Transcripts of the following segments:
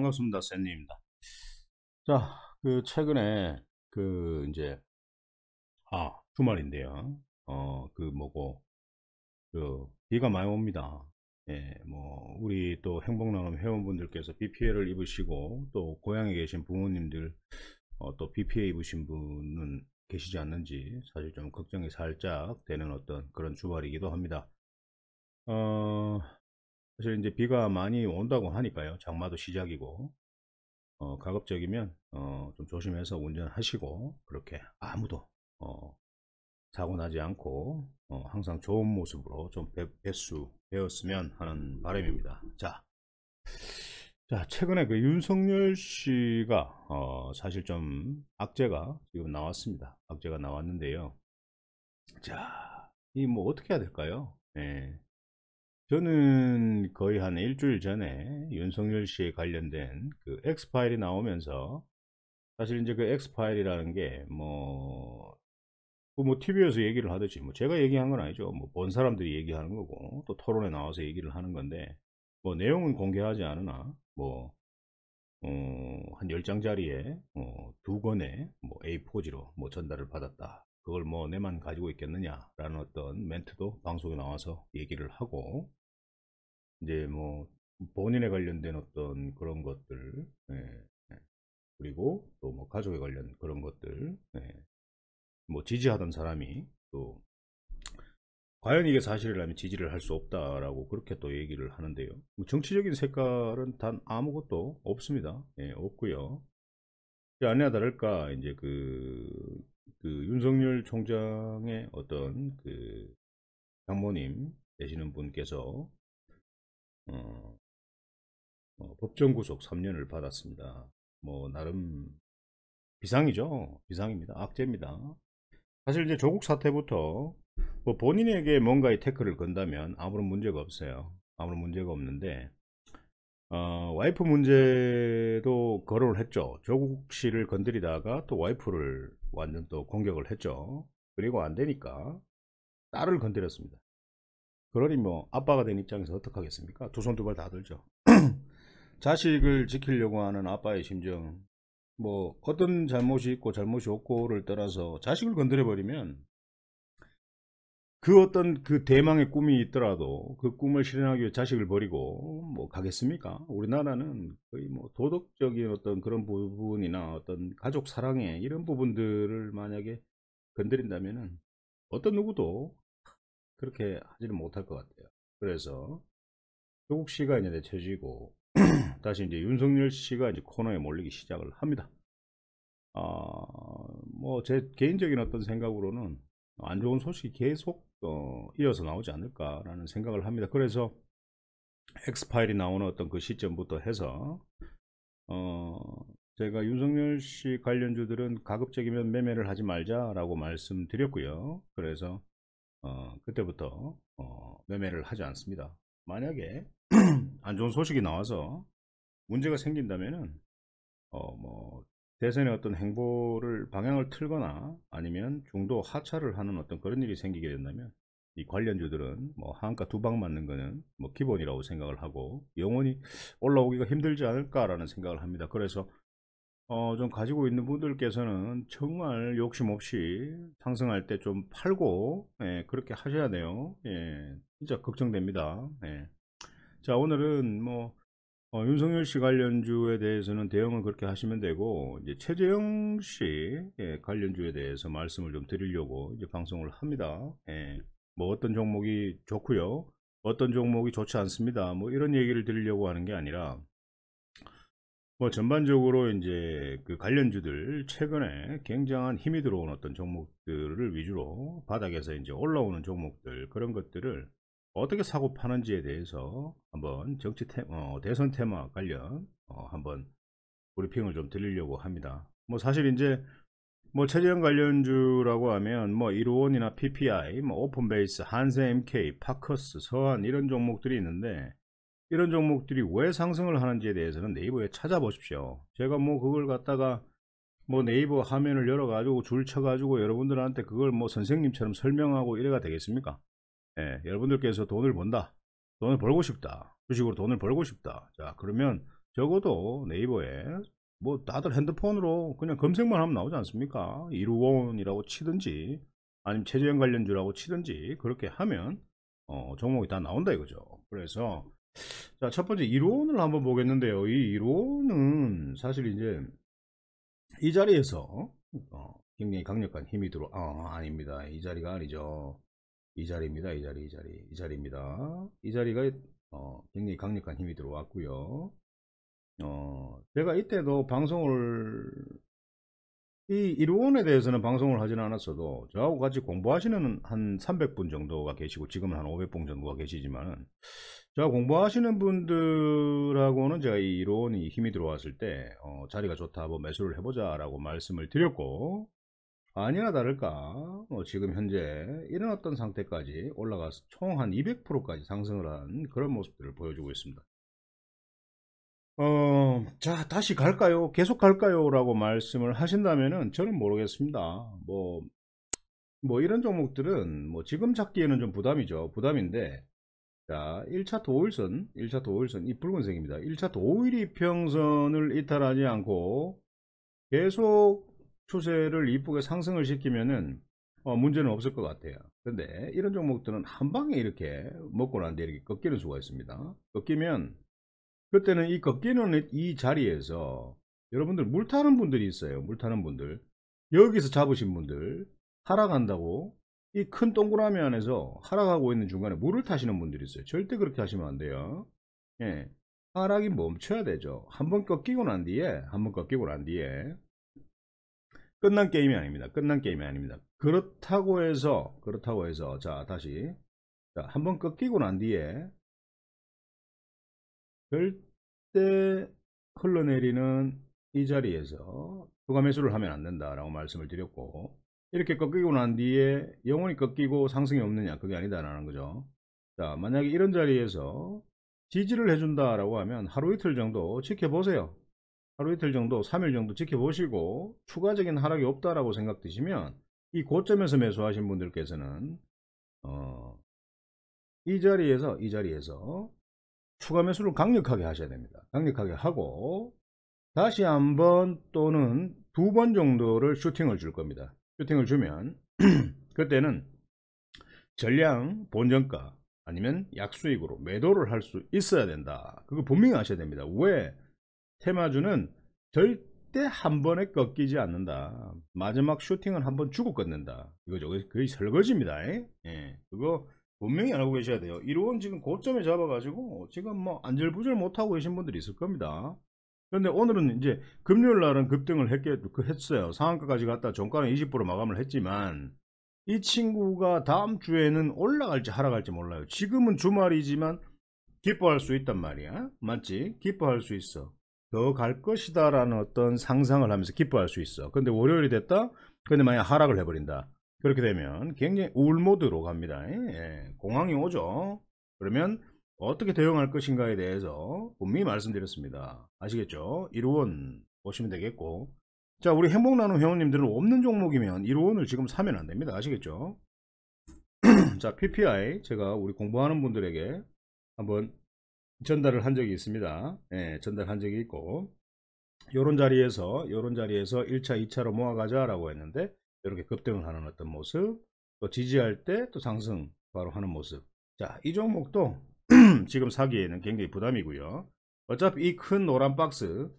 반갑습니다. 샌님입니다. 자, 최근에, 이제, 주말인데요. 비가 많이 옵니다. 예, 우리 또 행복나눔 회원분들께서 비 피해를 입으시고, 또 고향에 계신 부모님들, 또 비 피해 입으신 분은 계시지 않는지, 사실 좀 걱정이 살짝 되는 어떤 그런 주말이기도 합니다. 사실 이제 비가 많이 온다고 하니까요. 장마도 시작이고, 가급적이면 좀 조심해서 운전하시고 그렇게 아무도 사고 나지 않고 항상 좋은 모습으로 좀 배웠으면 하는 바람입니다. 자, 최근에 그 윤석열 씨가 사실 좀 악재가 지금 나왔습니다. 악재가 나왔는데요. 자, 이 뭐 어떻게 해야 될까요? 예. 저는 거의 한 일주일 전에 윤석열 씨에 관련된 그 엑스파일이 나오면서, 사실 이제 그 엑스파일이라는 게 TV에서 얘기를 하듯이 제가 얘기한 건 아니죠. 본 사람들이 얘기하는 거고, 또 토론에 나와서 얘기를 하는 건데, 내용은 공개하지 않으나, 한 10장짜리에, 2권의 A4지로 전달을 받았다. 그걸 내만 가지고 있겠느냐라는 어떤 멘트도 방송에 나와서 얘기를 하고, 이제 본인에 관련된 어떤 그런 것들, 예, 예. 그리고 또 가족에 관련 그런 것들, 예. 지지하던 사람이 또 과연 이게 사실이라면 지지를 할 수 없다라고 그렇게 또 얘기를 하는데요. 정치적인 색깔은 단 아무것도 없습니다. 예, 없고요. 아니나 다를까 이제 그 윤석열 총장의 어떤 그 장모님 되시는 분께서 어, 법정 구속 3년을 받았습니다. 나름 비상이죠. 비상입니다. 악재입니다. 사실 이제 조국 사태부터 본인에게 뭔가의 태클을 건다면 아무런 문제가 없어요. 아무런 문제가 없는데, 와이프 문제도 거론을 했죠. 조국 씨를 건드리다가 또 와이프를 완전 또 공격을 했죠. 그리고 안 되니까 딸을 건드렸습니다. 그러니 아빠가 된 입장에서 어떡하겠습니까? 두 손 두 발 다 들죠. 자식을 지키려고 하는 아빠의 심정, 어떤 잘못이 있고 잘못이 없고를 떠나서 자식을 건드려 버리면, 그 어떤 그 대망의 꿈이 있더라도 그 꿈을 실현하기 위해 자식을 버리고 가겠습니까? 우리나라는 거의 도덕적인 어떤 그런 부분이나 어떤 가족 사랑의 이런 부분들을 만약에 건드린다면은 어떤 누구도 그렇게 하지는 못할 것 같아요. 그래서 조국 씨가 이제 내쳐지고 다시 이제 윤석열 씨가 이제 코너에 몰리기 시작을 합니다. 제 개인적인 어떤 생각으로는 안 좋은 소식이 계속 이어서 나오지 않을까라는 생각을 합니다. 그래서 엑스파일이 나오는 어떤 그 시점부터 해서 어, 제가 윤석열 씨 관련주들은 가급적이면 매매를 하지 말자라고 말씀드렸고요. 그래서 그때부터 매매를 하지 않습니다. 만약에 안 좋은 소식이 나와서 문제가 생긴다면은 대선의 어떤 행보를 방향을 틀거나 아니면 중도 하차를 하는 어떤 그런 일이 생기게 된다면, 이 관련주들은 한가 두 방 맞는 거는 기본이라고 생각을 하고 영원히 올라오기가 힘들지 않을까라는 생각을 합니다. 그래서 좀 가지고 있는 분들께서는 정말 욕심 없이 상승할 때 좀 팔고, 예, 그렇게 하셔야 돼요. 예, 진짜 걱정됩니다. 예. 자, 오늘은 윤석열 씨 관련주에 대해서는 대응을 그렇게 하시면 되고, 이제 최재형 씨 관련주에 대해서 말씀을 좀 드리려고 이제 방송을 합니다. 예. 어떤 종목이 좋고요, 어떤 종목이 좋지 않습니다. 이런 얘기를 드리려고 하는 게 아니라, 전반적으로 이제 그 관련주들 최근에 굉장한 힘이 들어온 어떤 종목들을 위주로 바닥에서 이제 올라오는 종목들, 그런 것들을 어떻게 사고 파는지에 대해서 한번 대선 테마 관련 한번 브리핑을 좀 드리려고 합니다. 사실 이제 최재형 관련주라고 하면 1호원이나 PPI, 오픈베이스, 한세 MK, 파커스, 서한 이런 종목들이 있는데, 이런 종목들이 왜 상승을 하는지에 대해서는 네이버에 찾아보십시오. 제가 그걸 갖다가 네이버 화면을 열어가지고 줄 쳐가지고 여러분들한테 그걸 선생님처럼 설명하고 이래가 되겠습니까? 예, 여러분들께서 돈을 번다, 돈을 벌고 싶다, 주식으로 돈을 벌고 싶다. 자, 그러면 적어도 네이버에 뭐 다들 핸드폰으로 그냥 검색만 하면 나오지 않습니까? 이루원이라고 치든지 아니면 최저연 관련주라고 치든지 그렇게 하면 종목이 다 나온다 이거죠. 그래서 자, 첫 번째 이론을 한번 보겠는데요. 이 이론은 사실 이제 이 자리에서 굉장히 강력한 힘이 아닙니다. 이 자리가 아니죠. 이 자리입니다. 이 자리입니다. 이 자리가 굉장히 강력한 힘이 들어왔고요. 제가 이때도 방송을 이 이론에 대해서는 방송을 하지는 않았어도 저하고 같이 공부하시는 한 300분 정도가 계시고 지금은 한 500분 정도가 계시지만 저 공부하시는 분들하고는 제가 이 이론이 힘이 들어왔을 때 자리가 좋다 뭐 매수를 해보자 라고 말씀을 드렸고 아니나 다를까 지금 현재 이런 어떤 상태까지 올라가서 총 한 200%까지 상승을 한 그런 모습들을 보여주고 있습니다. 자, 다시 갈까요? 계속 갈까요? 라고 말씀을 하신다면은 저는 모르겠습니다. 뭐 이런 종목들은 뭐 지금 잡기에는 좀 부담이죠. 부담인데, 자, 1차트 5일선, 이 붉은색입니다. 1차트 5일 이평선을 이탈하지 않고 계속 추세를 이쁘게 상승을 시키면은 문제는 없을 것 같아요. 근데 이런 종목들은 한 방에 이렇게 먹고 난 뒤에 이렇게 꺾이는 수가 있습니다. 꺾이면 그때는 이 꺾이는 이 자리에서 여러분들 물 타는 분들이 있어요. 물 타는 분들. 여기서 잡으신 분들 하락한다고 이 큰 동그라미 안에서 하락하고 있는 중간에 물을 타시는 분들이 있어요. 절대 그렇게 하시면 안 돼요. 예. 하락이 멈춰야 되죠. 한번 꺾이고 난 뒤에 끝난 게임이 아닙니다. 끝난 게임이 아닙니다. 그렇다고 해서 자, 다시 한번 꺾이고 난 뒤에 절대 흘러내리는 이 자리에서 추가 매수를 하면 안 된다라고 말씀을 드렸고 이렇게 꺾이고 난 뒤에 영원히 꺾이고 상승이 없느냐 그게 아니다라는 거죠. 자, 만약에 이런 자리에서 지지를 해준다라고 하면 하루 이틀 정도 지켜보세요. 하루 이틀 정도 3일 정도 지켜보시고 추가적인 하락이 없다라고 생각되시면 이 고점에서 매수하신 분들께서는 이 자리에서 추가 매수를 강력하게 하셔야 됩니다. 강력하게 하고 다시 한번 또는 두 번 정도를 슈팅을 줄 겁니다. 슈팅을 주면 그때는 전량 본전가 아니면 약수익으로 매도를 할 수 있어야 된다. 그거 분명히 아셔야 됩니다. 왜? 테마주는 절대 한 번에 꺾이지 않는다. 마지막 슈팅은 한 번 주고 끊는다. 이거죠. 그게 설거지입니다. 예. 그거 분명히 알고 계셔야 돼요. 이런 지금 고점에 잡아가지고 지금 뭐 안절부절 못하고 계신 분들이 있을 겁니다. 그런데 오늘은 이제 금요일 날은 급등을 했어요. 상한가까지 갔다 종가는 20% 마감을 했지만 이 친구가 다음 주에는 올라갈지 하락할지 몰라요. 지금은 주말이지만 기뻐할 수 있단 말이야. 맞지? 기뻐할 수 있어. 더 갈 것이다 라는 어떤 상상을 하면서 기뻐할 수 있어. 근데 월요일이 됐다? 근데 만약 하락을 해버린다. 그렇게 되면 굉장히 우울 모드로 갑니다. 예, 공황이 오죠. 그러면 어떻게 대응할 것인가에 대해서 분명히 말씀드렸습니다. 아시겠죠? 1원 보시면 되겠고 자, 우리 행복나눔 회원님들은 없는 종목이면 1원을 지금 사면 안 됩니다. 아시겠죠? 자, PPI 제가 우리 공부하는 분들에게 한번 전달을 한 적이 있습니다. 예, 전달한 적이 있고 요런 자리에서 1차 2차로 모아가자 라고 했는데 이렇게 급등을 하는 어떤 모습 또 지지할 때 또 상승 바로 하는 모습. 자, 이 종목도 지금 사기에는 굉장히 부담이고요. 어차피 이 큰 노란 박스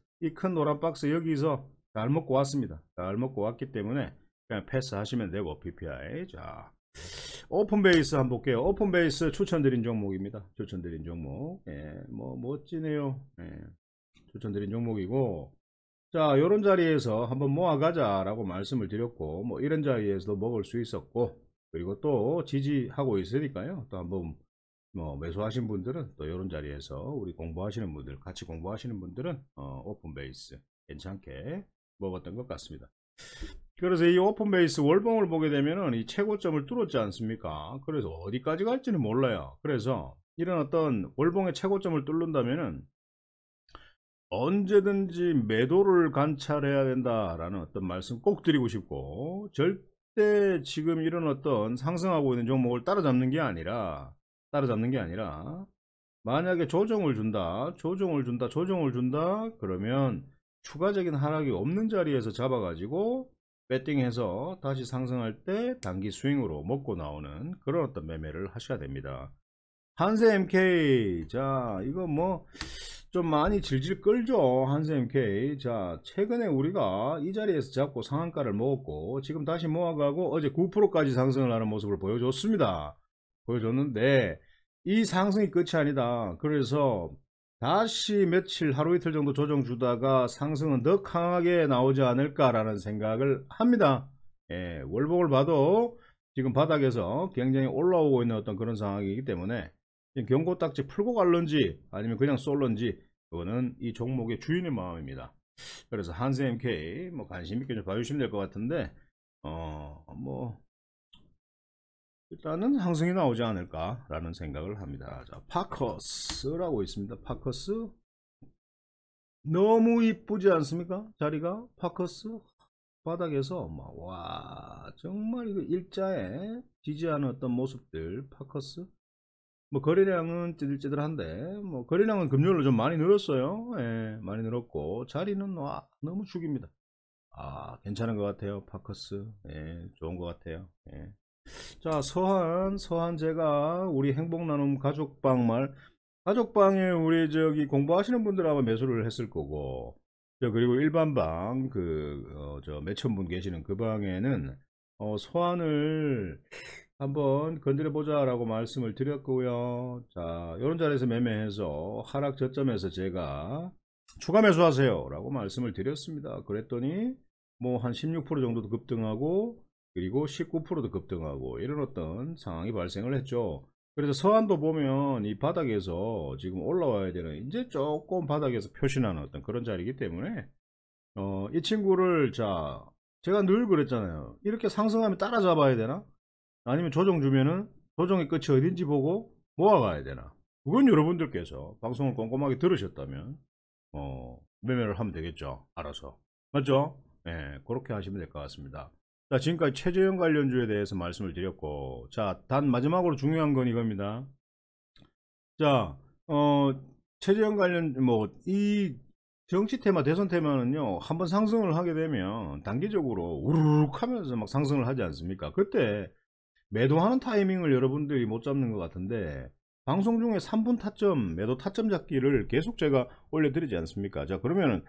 여기서 잘 먹고 왔습니다. 잘 먹고 왔기 때문에 그냥 패스 하시면 되고 PPI. 자, 오픈베이스 한번 볼게요. 오픈베이스 추천드린 종목입니다. 추천드린 종목. 예, 뭐 멋지네요. 예, 추천드린 종목이고 자, 요런 자리에서 한번 모아가자 라고 말씀을 드렸고 뭐 이런 자리에서도 먹을 수 있었고 그리고 또 지지하고 있으니까요. 또 한번 뭐 매수하신 분들은 또 이런 자리에서 우리 공부하시는 분들 같이 공부하시는 분들은 오픈베이스 괜찮게 먹었던 것 같습니다. 그래서 이 오픈베이스 월봉을 보게 되면은 이 최고점을 뚫었지 않습니까? 그래서 어디까지 갈지는 몰라요. 그래서 이런 어떤 월봉의 최고점을 뚫는다면은 언제든지 매도를 관찰해야 된다라는 어떤 말씀 꼭 드리고 싶고 절대 지금 이런 어떤 상승하고 있는 종목을 따라잡는 게 아니라 만약에 조정을 준다, 그러면 추가적인 하락이 없는 자리에서 잡아가지고 배팅해서 다시 상승할 때 단기 스윙으로 먹고 나오는 그런 어떤 매매를 하셔야 됩니다. 한세 MK, 자 이거 뭐 좀 많이 질질 끌죠. 한세 MK. 자 최근에 우리가 이 자리에서 잡고 상한가를 먹었고 지금 다시 모아가고 어제 9%까지 상승을 하는 모습을 보여줬습니다. 보여줬는데 이 상승이 끝이 아니다. 그래서 다시 며칠 하루 이틀 정도 조정 주다가 상승은 더 강하게 나오지 않을까라는 생각을 합니다. 예, 월봉을 봐도 지금 바닥에서 굉장히 올라오고 있는 어떤 그런 상황이기 때문에 경고 딱지 풀고 갈런지 아니면 그냥 쏠런지 그거는 이 종목의 주인의 마음입니다. 그래서 한세 MK 뭐 관심 있게 좀 봐주시면 될 것 같은데 뭐 일단은 상승이 나오지 않을까 라는 생각을 합니다. 자, 파커스라고 있습니다. 파커스 너무 이쁘지 않습니까? 자리가 파커스 바닥에서 와 정말 이거 일자에 지지하는 어떤 모습들. 파커스 뭐 거래량은 찌들찌들한데 뭐 거래량은 금요일로 좀 많이 늘었어요. 예, 많이 늘었고 자리는 와 너무 죽입니다. 아 괜찮은 것 같아요. 파커스 예, 좋은 것 같아요. 예. 자 서한 제가 우리 행복나눔 가족방에 우리 저기 공부하시는 분들 아마 매수를 했을 거고 그리고 일반방 저 몇천 분 계시는 그 방에는 소환을 한번 건드려 보자 라고 말씀을 드렸고요. 자 이런 자리에서 매매해서 하락 저점에서 제가 추가 매수하세요 라고 말씀을 드렸습니다. 그랬더니 뭐 한 16% 정도도 급등하고 그리고 19%도 급등하고 이런 어떤 상황이 발생을 했죠. 그래서 서한도 보면 이 바닥에서 지금 올라와야 되는 이제 조금 바닥에서 표시나는 어떤 그런 자리이기 때문에 이 친구를 자 제가 늘 그랬잖아요. 이렇게 상승하면 따라잡아야 되나? 아니면 조정 주면은 조정의 끝이 어딘지 보고 모아가야 되나? 그건 여러분들께서 방송을 꼼꼼하게 들으셨다면 매매를 하면 되겠죠. 알아서. 맞죠? 예, 그렇게 하시면 될 것 같습니다. 자, 지금까지 최재형 관련주에 대해서 말씀을 드렸고, 자, 단 마지막으로 중요한 건 이겁니다. 자, 최재형 관련, 이 정치 테마, 대선 테마는요, 한번 상승을 하게 되면 단기적으로 우르륵 하면서 막 상승을 하지 않습니까? 그때 매도하는 타이밍을 여러분들이 못 잡는 것 같은데, 방송 중에 3분 타점, 매도 타점 잡기를 계속 제가 올려드리지 않습니까? 자, 그러면은,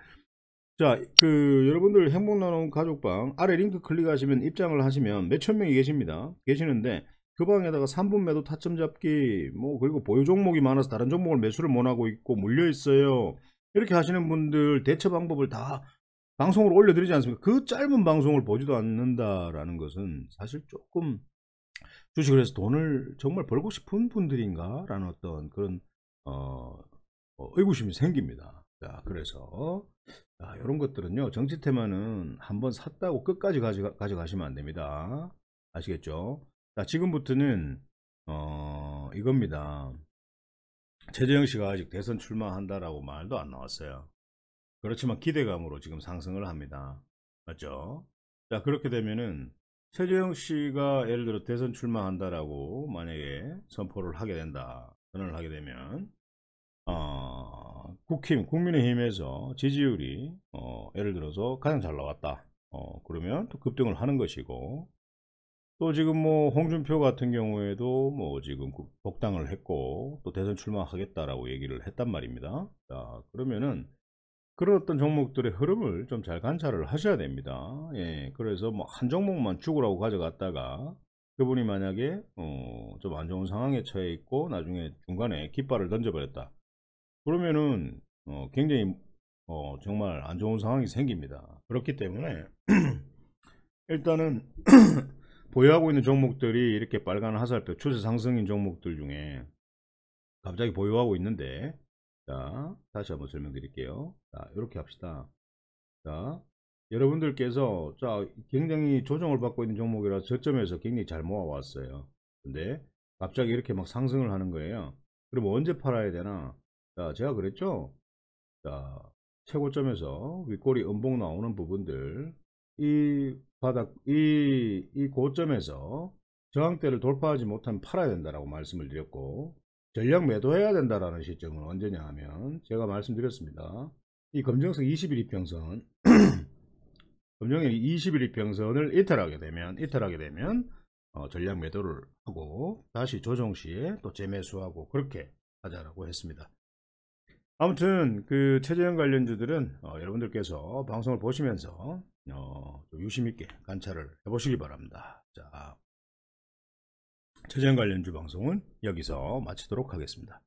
자, 여러분들 행복나눔 가족방 아래 링크 클릭하시면 입장을 하시면 몇천 명이 계시는데 그 방에다가 3분 매도 타점 잡기 그리고 보유 종목이 많아서 다른 종목을 매수를 못하고 있고 물려 있어요. 이렇게 하시는 분들 대처 방법을 다 방송으로 올려드리지 않습니까? 그 짧은 방송을 보지도 않는다라는 것은 사실 조금 주식을 해서 돈을 정말 벌고 싶은 분들인가 라는 어떤 그런 의구심이 생깁니다. 자, 그래서 이런 것들은요, 정치 테마는 한번 샀다고 끝까지 가져가시면 안 됩니다. 아시겠죠? 자, 지금부터는 이겁니다. 최재형 씨가 아직 대선 출마한다라고 말도 안 나왔어요. 그렇지만 기대감으로 지금 상승을 합니다. 맞죠? 자, 그렇게 되면은 최재형 씨가 예를 들어 대선 출마한다라고 만약에 선포를 하게 된다, 선언을 하게 되면 국민의힘에서 지지율이 예를 들어서 가장 잘 나왔다. 그러면 또 급등을 하는 것이고 또 지금 홍준표 같은 경우에도 지금 복당을 했고 또 대선 출마하겠다라고 얘기를 했단 말입니다. 자, 그러면은 그런 어떤 종목들의 흐름을 좀 잘 관찰을 하셔야 됩니다. 예, 그래서 한 종목만 죽으라고 가져갔다가 그분이 만약에 좀 안 좋은 상황에 처해 있고 나중에 중간에 깃발을 던져버렸다. 그러면은 굉장히 정말 안 좋은 상황이 생깁니다. 그렇기 때문에 일단은 보유하고 있는 종목들이 이렇게 빨간 화살표 추세 상승인 종목들 중에 갑자기 보유하고 있는데 자 다시 한번 설명드릴게요. 자 이렇게 합시다. 자 여러분들께서 자 굉장히 조정을 받고 있는 종목이라 저점에서 굉장히 잘 모아왔어요. 근데 갑자기 이렇게 막 상승을 하는 거예요. 그럼 언제 팔아야 되나? 자 제가 그랬죠. 자 최고점에서 윗꼬리 음봉 나오는 부분들 이 바닥 이 고점에서 저항대를 돌파하지 못하면 팔아야 된다라고 말씀을 드렸고 전략 매도해야 된다라는 시점은 언제냐 하면 제가 말씀드렸습니다. 이 검정색 21 이평선 검정색 21 이평선을 이탈하게 되면 전략 매도를 하고 다시 조정 시에 또 재매수하고 그렇게 하자라고 했습니다. 아무튼 그 최저형 관련주들은 여러분들께서 방송을 보시면서 좀 유심 있게 관찰을 해보시기 바랍니다. 자, 최저형 관련주 방송은 여기서 마치도록 하겠습니다.